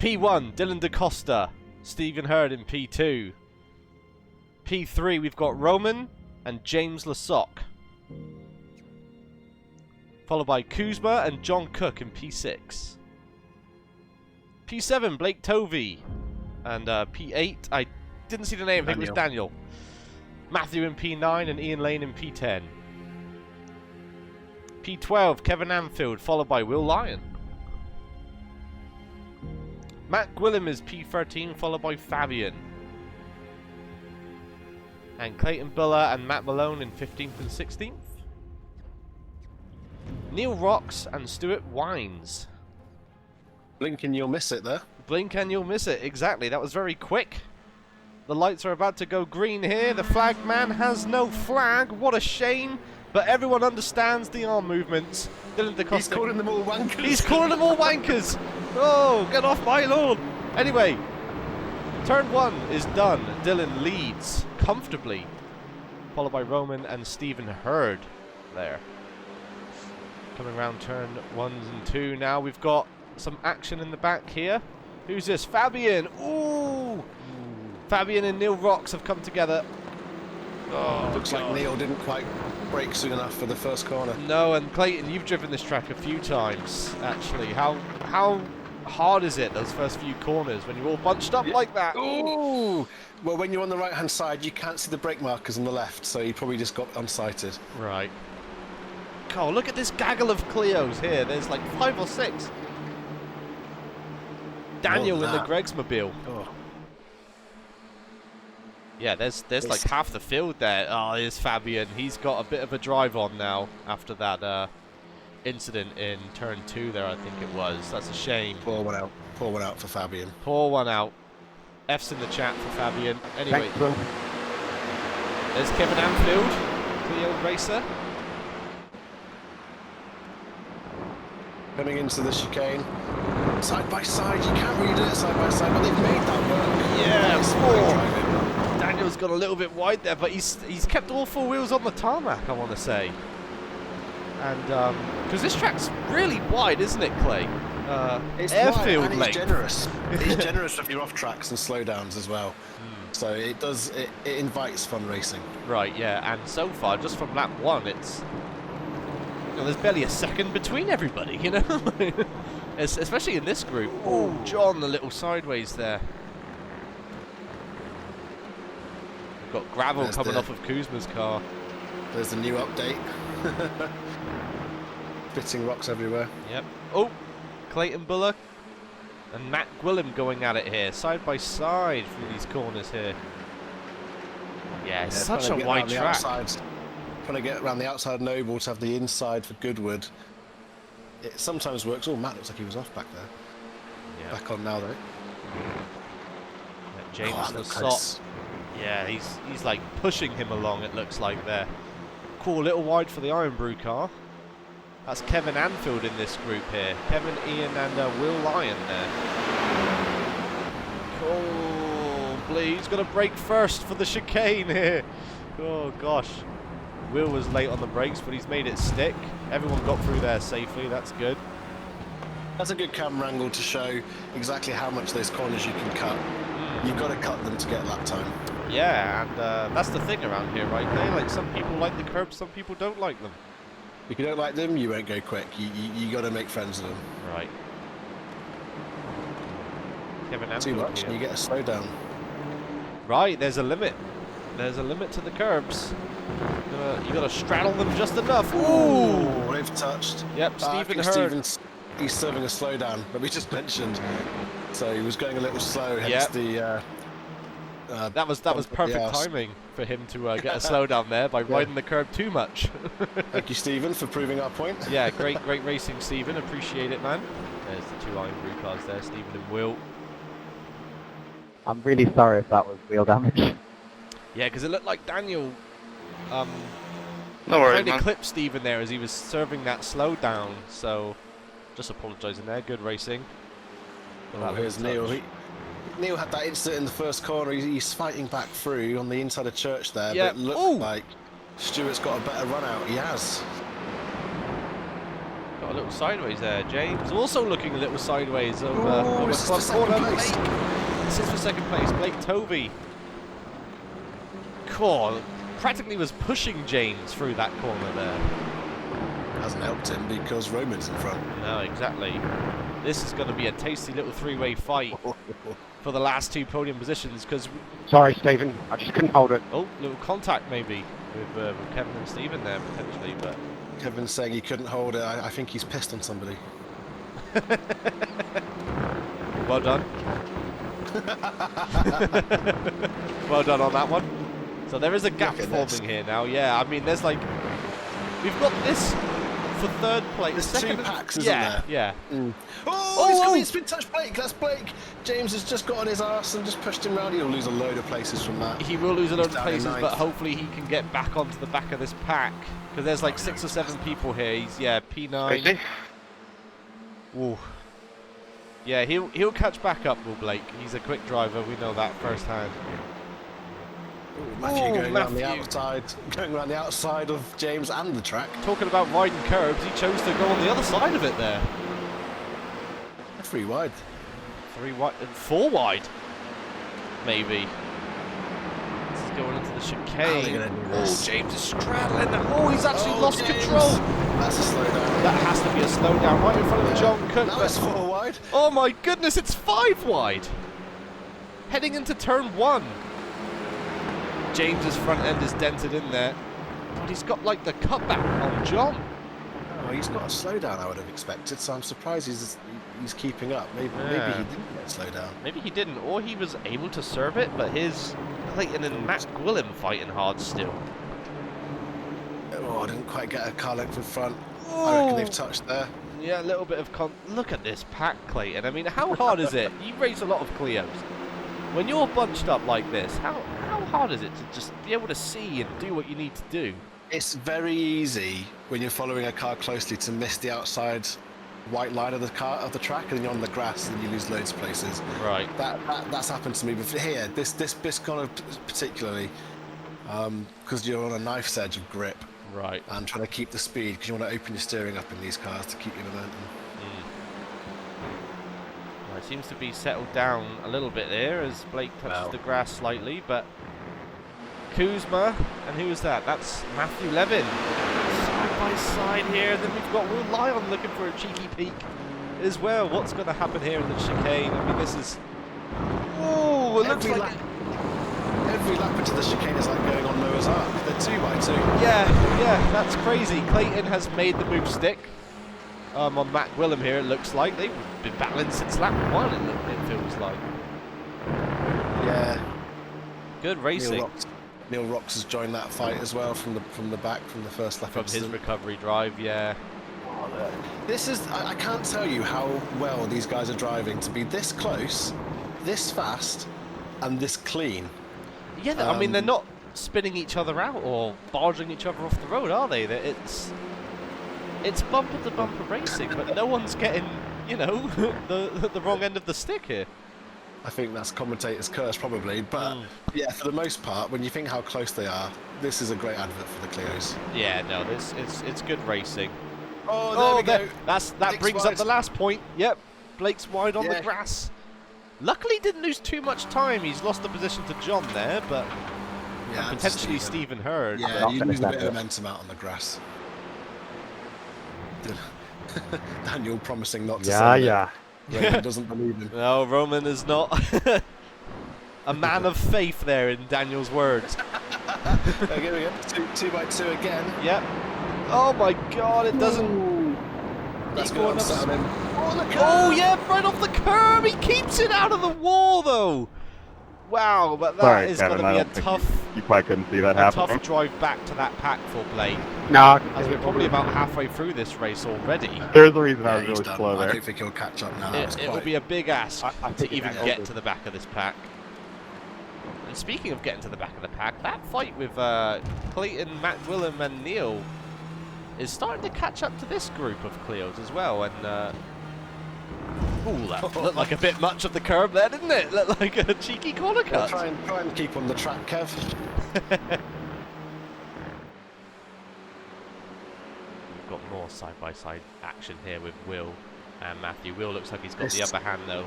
P1, Dylan DaCosta, Stephen Hurd in P2. P3, we've got Roman and James Lassock. Followed by Kuzma and John Cook in P6. P7, Blake Tovey. And P8, I didn't see the name, I think it was Daniel. Matthew in P9 and Ian Lane in P10. P12, Kevin Anfield, followed by Will Lyon. Matt Gwillim is P13, followed by Fabian. And Clayton Buller and Matt Malone in 15th and 16th. Neil Rocks and Stuart Wines. Blink and you'll miss it there. Blink and you'll miss it, exactly. That was very quick. The lights are about to go green here. The flag man has no flag. What a shame. But everyone understands the arm movements. Dylan DaCosta. He's calling them all wankers. He's calling them all wankers. Oh, get off my lawn. Anyway, turn 1 is done. Dylan leads comfortably. Followed by Roman and Stephen Hurd there. Coming around turn 1 and 2 now. We've got some action in the back here. Who's this? Fabian. Ooh. Fabian and Neil Rocks have come together. Oh, looks like Neil didn't quite brake soon enough for the first corner. No, and Clayton, you've driven this track a few times, actually. How hard is it, those first few corners, when you're all bunched up like that? Ooh! Well, when you're on the right-hand side, you can't see the brake markers on the left, so you probably just got unsighted. Right. Oh, look at this gaggle of Clios here. There's like 5 or 6. Daniel in the Gregsmobile. Oh. Yeah, there's like half the field there. Oh, there's Fabian. He's got a bit of a drive on now after that incident in turn 2 there, I think it was. That's a shame. Pour one out. Pour one out for Fabian. Pour one out. F's in the chat for Fabian. Anyway, there's Kevin Anfield, Clio racer. Coming into the chicane. Side by side, you can't really do it side by side, but they've made that work. Yeah, Daniel's got a little bit wide there, but he's kept all 4 wheels on the tarmac, I want to say. And because this track's really wide, isn't it, Clay? It's airfield wide, and length. He's generous. He's generous with your off tracks and slowdowns as well. So it invites fun racing. Right, yeah. And so far, just from lap 1, it's there's barely a second between everybody, you know. Especially in this group. Oh, John, a little sideways there. We've got gravel coming off of Kuzma's car. There's the new update. Fitting rocks everywhere. Yep. Oh, Clayton Bullock and Matt Gwillim going at it here, side by side through these corners here. Yeah, it's such a wide track. Trying to get around the outside Noble to have the inside for Goodwood. It sometimes works. Oh, Matt looks like he was off back there. Yeah. Back on now though. Yeah, James Lassock. Yeah, he's like pushing him along, it looks like there. Cool, little wide for the Iron Brew car. That's Kevin Anfield in this group here. Kevin, Ian and Will Lyon there. Oh, he's going to brake first for the chicane here. Oh gosh. Will was late on the brakes, but he's made it stick. Everyone got through there safely, that's good. That's a good camera angle to show exactly how much those corners you can cut. You've got to cut them to get lap time. Yeah, and that's the thing around here, right? Like some people like the curbs, some people don't like them. If you don't like them, you won't go quick. You got to make friends with them. Right. Too much, and you get a slowdown. Right, there's a limit. There's a limit to the curbs. You got to straddle them just enough. Ooh, they've touched. Yep, Stephen Hurd. He's serving a slowdown, but we just mentioned. So he was going a little slow. Hence the. That was perfect timing for him to get a slowdown there by riding the curb too much. Thank you, Stephen, for proving our point. Yeah, great racing, Stephen. Appreciate it, man. There's the 2 Iron Brew cars there, Stephen and Will. I'm really sorry if that was wheel damage. Yeah, because it looked like Daniel no worries, kind of clipped Stephen there as he was serving that slowdown. So just apologising there. Good racing. Oh, here's Neil. Neil had that incident in the first corner. He's fighting back through on the inside of Church there, but it looked like Stewart's got a better run out. He has. Got a little sideways there. James also looking a little sideways over, Ooh, this is for front corner. second place. This is for second place. Blake Tovey. Cool. Practically was pushing James through that corner there. Hasn't helped him because Roman's in front. No, exactly. This is going to be a tasty little three-way fight for the last 2 podium positions because... Sorry, Stephen. I just couldn't hold it. Oh, little contact maybe with Kevin and Stephen there potentially, but... Kevin's saying he couldn't hold it. I think he's pissed on somebody. Well done. Well done on that one. So there is a gap forming here now. Yeah, I mean, there's like... We've got this for third place. There's second 2 packs, isn't there? Yeah. Mm. Oh! Oh, he's been touched Blake. That's Blake. James has just got on his arse and just pushed him round. He'll lose a load of places from that. He will lose a load He's of down in places, ninth. but hopefully he can get back onto the back of this pack. Because there's like 6 or 7 people here. He's, yeah, P9. Crazy. Ooh. Yeah, he'll catch back up, will Blake. He's a quick driver, we know that firsthand. Matthew going around the Matthew. outside, going around the outside of James and the track. Talking about riding curbs, he chose to go on the other side of it there. 3 wide. 3 wide, 4 wide, maybe. This is going into the How are they chicane. gonna do Oh, this? James is straddling. Oh, he's actually lost James. control. That's a slowdown. That has to be a slowdown right in front of John Cook. Now it's 4 wide. Oh my goodness, it's 5 wide. Heading into turn 1. James's front end is dented in there, but he's got like the cutback on John. Oh, he's got a slowdown I would have expected, so I'm surprised he's keeping up. Maybe he didn't get slowed down. Maybe he didn't, or he was able to serve it, but his Clayton and Matt Gwilym fighting hard still. Oh, I didn't quite get a car length in front. I reckon they've touched there. Yeah, a little bit of look at this pack, Clayton. I mean, how hard is it? You race a lot of Clios. When you're bunched up like this, how hard is it to just be able to see and do what you need to do? It's very easy when you're following a car closely to miss the outside white line of the track, and then you're on the grass and you lose loads of places. Right. That's happened to me before. Here, this kind of particularly, because you're on a knife's edge of grip. Right. And trying to keep the speed because you want to open your steering up in these cars to keep your momentum. Well, it seems to be settled down a little bit there as Blake touches the grass slightly, but Kuzma, and who is that? That's Matthew Levin. Side by side here, then we've got Will Lyon looking for a cheeky peek as well. What's going to happen here in the chicane? I mean, this is... Oh, it looks like... Every lap into the chicane is like going on Noah's Ark. They're 2x2. Yeah, that's crazy. Clayton has made the move stick. On Matt Gwilym here, it looks like. They've been battling since lap 1, it feels like. Yeah. Good racing. Neil Rocks has joined that fight as well from the back, from the first lap. From his recovery drive, yeah. This is, I can't tell you how well these guys are driving to be this close, this fast, and this clean. Yeah, I mean, they're not spinning each other out or barging each other off the road, are they? It's bumper to bumper racing, but no one's getting, you know, the wrong end of the stick here. I think that's commentator's curse probably, but yeah, for the most part, when you think how close they are, this is a great advert for the Clios. Yeah, no, it's good racing. Oh, there we go. That Blake's brings wide. up the last point. Yep, Blake's wide on the Yeah. grass. Luckily, didn't lose too much time. He's lost the position to John there, but Yeah, and and potentially Stephen. Stephen Hurd. Yeah, I'll you finish lose a that bit of bit. momentum out on the grass. Daniel promising not to say that. Roman doesn't believe him. No, Roman is not a man of faith there in Daniel's words. Okay, here we go. 2x2 again. Yep. Oh my God, it doesn't. That's equal good. enough Upset him. Oh, the Oh curve! yeah, right off the curb. He keeps it out of the wall though. Wow, but that Sorry, is Kevin, going I to be a don't think tough, You probably couldn't see that happening. tough drive back to that pack for Blake. No, As we're probably about halfway through this race already. there's the reason I was He's really done. slow I there. don't think he'll catch up now. That was It will quite- be a big ask I to think it even has get to. to the back of this pack. And speaking of getting to the back of the pack, that fight with Clayton, Matt Gwilym and Neil is starting to catch up to this group of Clios as well. And ooh, that looked like a bit much of the curb there, didn't it? Looked like a cheeky corner Yeah, cut. try and keep on the track, Kev. Got more side-by-side action here with Will and Matthew. Will looks like he's got the upper hand though.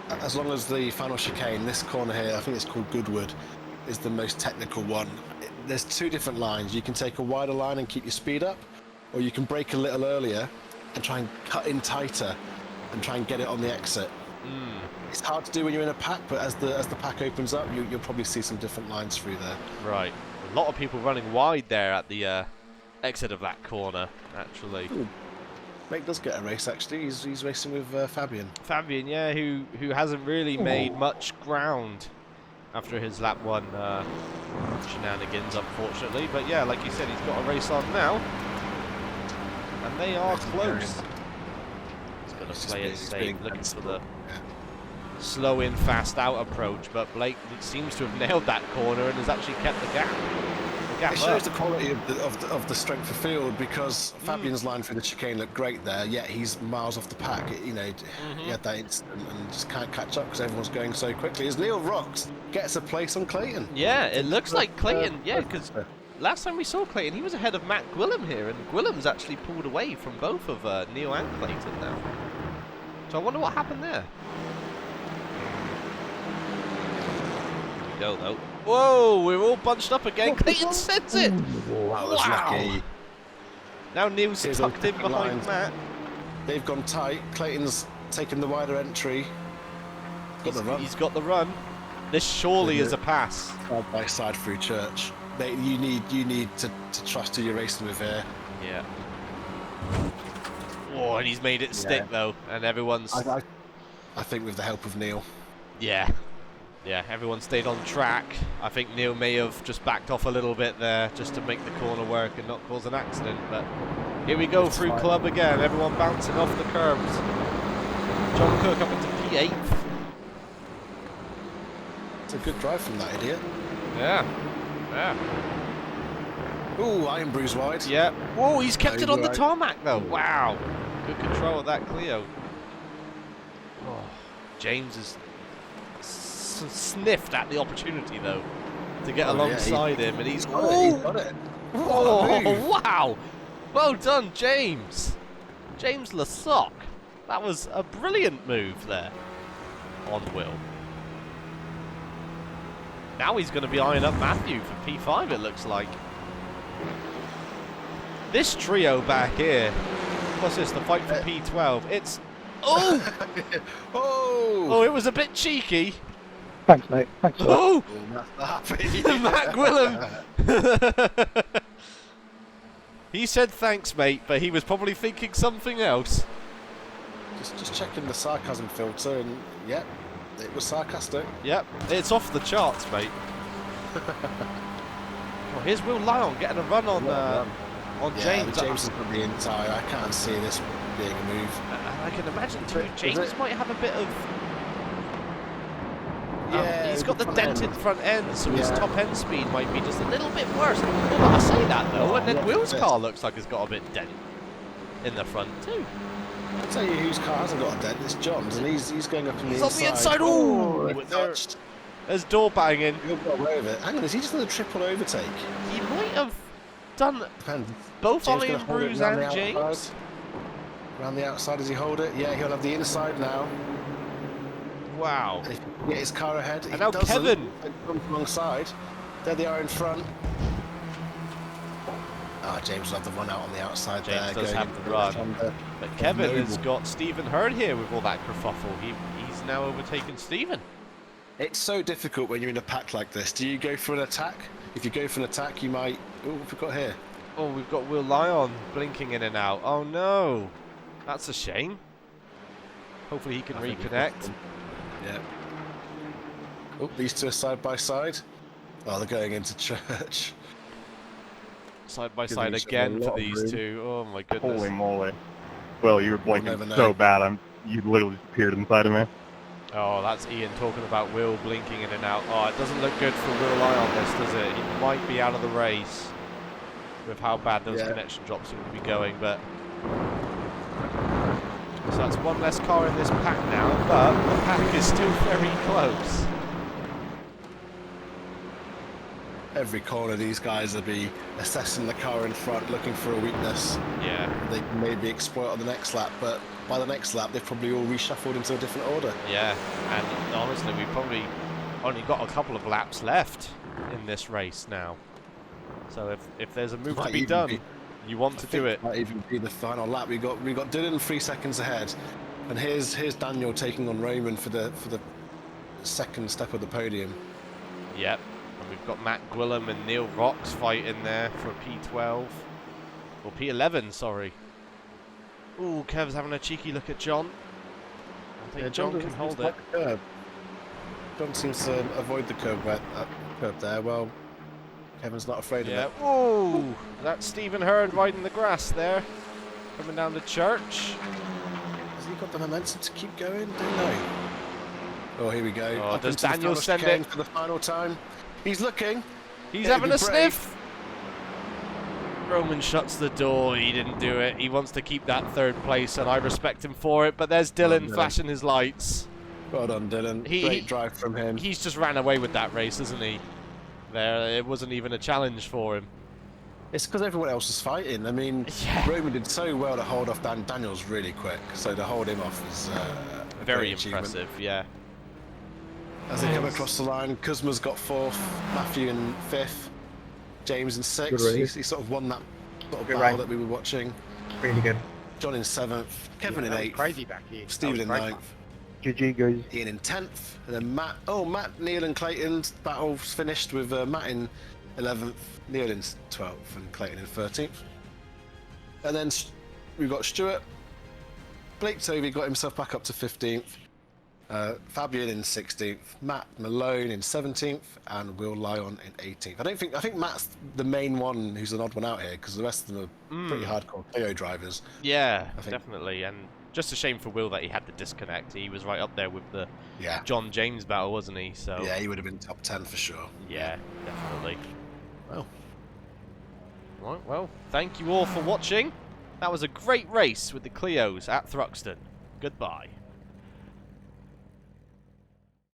As long as the final chicane, this corner here, I think it's called Goodwood, is the most technical one. There's two different lines. You can take a wider line and keep your speed up, or you can brake a little earlier and try and cut in tighter and try and get it on the exit. It's hard to do when you're in a pack, but as the pack opens up, you'll probably see some different lines through there. Right. A lot of people running wide there at the exit of that corner, actually. Ooh. Mate does get a race, actually. He's racing with Fabian. Fabian, yeah, who hasn't really made much ground after his lap 1 shenanigans, unfortunately. But yeah, like you said, he's got a race on now. And they are close. He's going to play it safe, looking for the slow in, fast out approach, but Blake seems to have nailed that corner and has actually kept the gap. It shows the quality of the strength of field, because Fabian's line through the chicane looked great there, yet he's miles off the pack. He had that instant and just can't catch up because everyone's going so quickly. As Neil Rocks gets a place on Clayton. Yeah, it looks like Clayton, because last time we saw Clayton, he was ahead of Matt Gwilym here, and Gwilym's actually pulled away from both of Neil and Clayton now. So I wonder what happened there. Go though. Whoa, we're all bunched up again. Clayton sends it. That was lucky. Now Neil's tucked in behind Matt. They've gone tight. Clayton's taken the wider entry. He's got the run. This surely is a pass. Side by side through Church. You need to trust who you're racing with here. Yeah. Oh, and he's made it stick though, and everyone's. I think with the help of Neil. Yeah. Yeah, everyone stayed on track. I think Neil may have just backed off a little bit there just to make the corner work and not cause an accident. But here we go through club again. Everyone bouncing off the curbs. John Cook up into P8th. It's a good drive from that idiot. Yeah. Yeah. Ooh, iron bruise wide. Yeah. Whoa, he's kept it on the tarmac though. Wow. Good control of that Clio. Oh, James is sniffed at the opportunity though to get alongside him, and he's got it. Oh, wow! Well done, James. James Lassoc. That was a brilliant move there on Will. Now he's going to be eyeing up Matthew for P5, it looks like. This trio back here, what's this, the fight for P12, it's... Oh! Oh, it was a bit cheeky. Thanks, mate. Thanks. Oh! Happy. Matt Gwilym. He said thanks, mate, but he was probably thinking something else. Just checking the sarcasm filter, and yep, it was sarcastic. Yep, it's off the charts, mate. Oh, here's Will Lyon getting a run on James. James is on the inside. I can't see this being a move. I can imagine too. James might have a bit of. Yeah, he's got the dented front end, so his top end speed might be just a little bit worse. Well, I say that though, and then Will's car looks like it's got a bit dent in the front too. I'll tell you whose car hasn't got a dent. It's John's, and he's going up on the inside. He's on the inside. Oh, there's door banging. He'll got away with it. Hang on, is he just going to triple overtake? He might have done Depends. both Ollie and Bruce and James. Around the outside, does he hold it? Yeah, he'll have the inside now. Wow. And if he can get his car ahead, and now Kevin comes alongside. There they are in front. James will have the run out on the outside. James does have the run. But Kevin has got Stephen Hurd here with all that kerfuffle. He's now overtaken Stephen. It's so difficult when you're in a pack like this. Do you go for an attack? If you go for an attack, you might... Oh, what have we got here? Oh, we've got Will Lyon blinking in and out. Oh, no. That's a shame. Hopefully he can reconnect. Yeah. Oh, these two are side by side. Oh, they're going into Church. Side by side again for these two. Oh my goodness. Holy moly. Well, you were blinking so bad, you literally just appeared inside of me. Oh, that's Ian talking about Will blinking in and out. Oh, it doesn't look good for Will Lyon this, does it? He might be out of the race with how bad those connection drops seem to be going, but... So that's one less car in this pack now, but the pack is still very close. every corner these guys will be assessing the car in front, looking for a weakness. Yeah. They can maybe exploit on the next lap, but by the next lap they've probably all reshuffled into a different order. Yeah, and honestly, we've probably only got a couple of laps left in this race now. So if there's a move to be done, you want to do it. Might even be the final lap. We got Dylan 3 seconds ahead, and here's Daniel taking on Roman for the second step of the podium. Yep, and we've got Matt Gwillam and Neil Rocks fighting there for P12 or P11, sorry. Ooh, Kev's having a cheeky look at John. I think John can hold it. John seems to avoid the curb there. Well, Kevin's not afraid of it. Ooh, that's Stephen Hurd riding the grass there, coming down to church. Has he got the momentum to keep going? Don't know. Oh, here we go. Oh, does Daniel send it for the final time? He's looking. He's having a sniff. Roman shuts the door. He didn't do it. He wants to keep that third place, and I respect him for it. But there's Dylan flashing his lights. Well done, Dylan. Great drive from him. He's just ran away with that race, isn't he? There, it wasn't even a challenge for him. It's because everyone else was fighting. I mean, Roman did so well to hold off Daniel's really quick. So to hold him off is very impressive. Yeah. As they come across the line, Kuzma's got 4th, Matthew in 5th, James in 6th. He sort of won that sort of battle that we were watching. Really good. John in 7th, Kevin in 8th, crazy back here. Stephen in 9th, GG guys. Ian in 10th, and then Matt, Neil and Clayton's battle's finished with Matt in 11th, Neil in 12th, and Clayton in 13th. And then we've got Stuart. Blake Tovey got himself back up to 15th. Fabian in 16th, Matt Malone in 17th, and Will Lyon in 18th. I think Matt's the main one who's an odd one out here, because the rest of them are pretty hardcore Clio drivers. Yeah, definitely. And just a shame for Will that he had the disconnect. He was right up there with the John James battle, wasn't he? So yeah, he would have been top 10 for sure. Yeah, definitely. Well, right, well, thank you all for watching. That was a great race with the Clios at Thruxton. Goodbye.